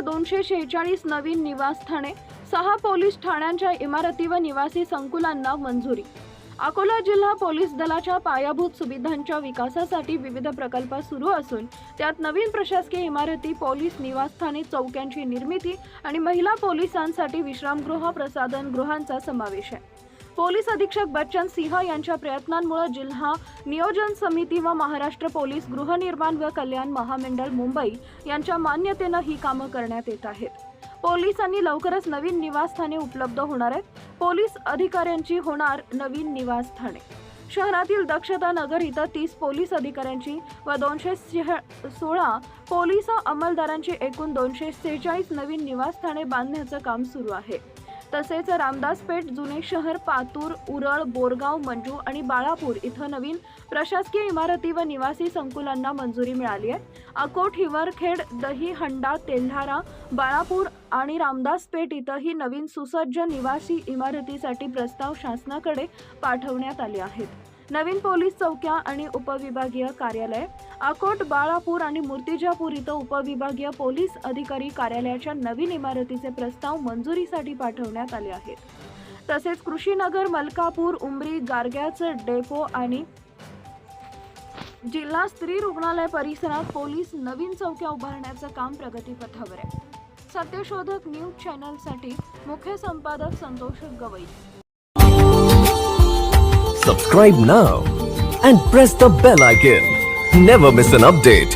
246 नवीन निवासस्थाने, 6 पोलीस ठाण्यांच्या इमारती व निवासी संकुलांना मंजुरी। अकोला जिल्हा पोलीस दलाच्या पायाभूत सुविधांच्या विकासासाठी विविध प्रकल्प सुरू असून त्यात नवीन प्रशासकीय इमारती, पोलीस निवासस्थाने, चौक्यांची निर्मिती आणि महिला पोलिसांसाठी विश्रामगृह, प्रसाधन गृहांचा समावेश आहे। पोलीस अधीक्षक बच्चन सिंह यांच्या प्रयत्नांमुळे जिल्हा नियोजन समिती व महाराष्ट्र पोलीस गृहनिर्माण व कल्याण महामंडळ मुंबई यांच्या मान्यतेने ही कामे करण्यात येत आहेत। पोलिसांनी लवकरच नवीन निवासस्थाने उपलब्ध होणार आहेत। पोलीस अधिकाऱ्यांची होणार नवीन निवासस्थाने। शहरातील दक्षता नगर इथं 30 पोलीस अधिकाऱ्यांची व 216 पोलीस अंमलदारांची एकूण 246 नवीन निवासस्थाने बांधण्याचं काम सुरू आहे। तसेच रामदासपेठ, जुने शहर, पातूर, उरळ, बोरगाव, मंजू आणि बाळापूर इथं नवीन प्रशासकीय इमारती व निवासी संकुलांना मंजुरी मिळाली आहे। अकोट, हिवरखेड, दहीहंडा, तेल्हारा, बाळापूर आणि रामदासपेठ इथंही नवीन सुसज्ज निवासी इमारतीसाठी प्रस्ताव शासनाकडे पाठवण्यात आले आहेत। नवीन पोलीस चौक्या आणि उपविभागीय कार्यालय, अकोट, बाळापूर आणि मूर्तिजापूर इथं उपविभागीय पोलीस अधिकारी कार्यालयाच्या नवीन इमारतीचे प्रस्ताव मंजुरीसाठी पाठवण्यात आले आहेत। तसेच कृषीनगर, मलकापूर, उमरी, गारग्याचं डेपो आणि जिल्हा स्त्री रुग्णालय परिसरात पोलीस नवीन चौक्या उभारण्याचं काम प्रगतीपथावर आहे। सत्यशोधक न्यूज चॅनलसाठी मुख्य संपादक Santosh Gavai. Subscribe now and press the bell icon. Never miss an update.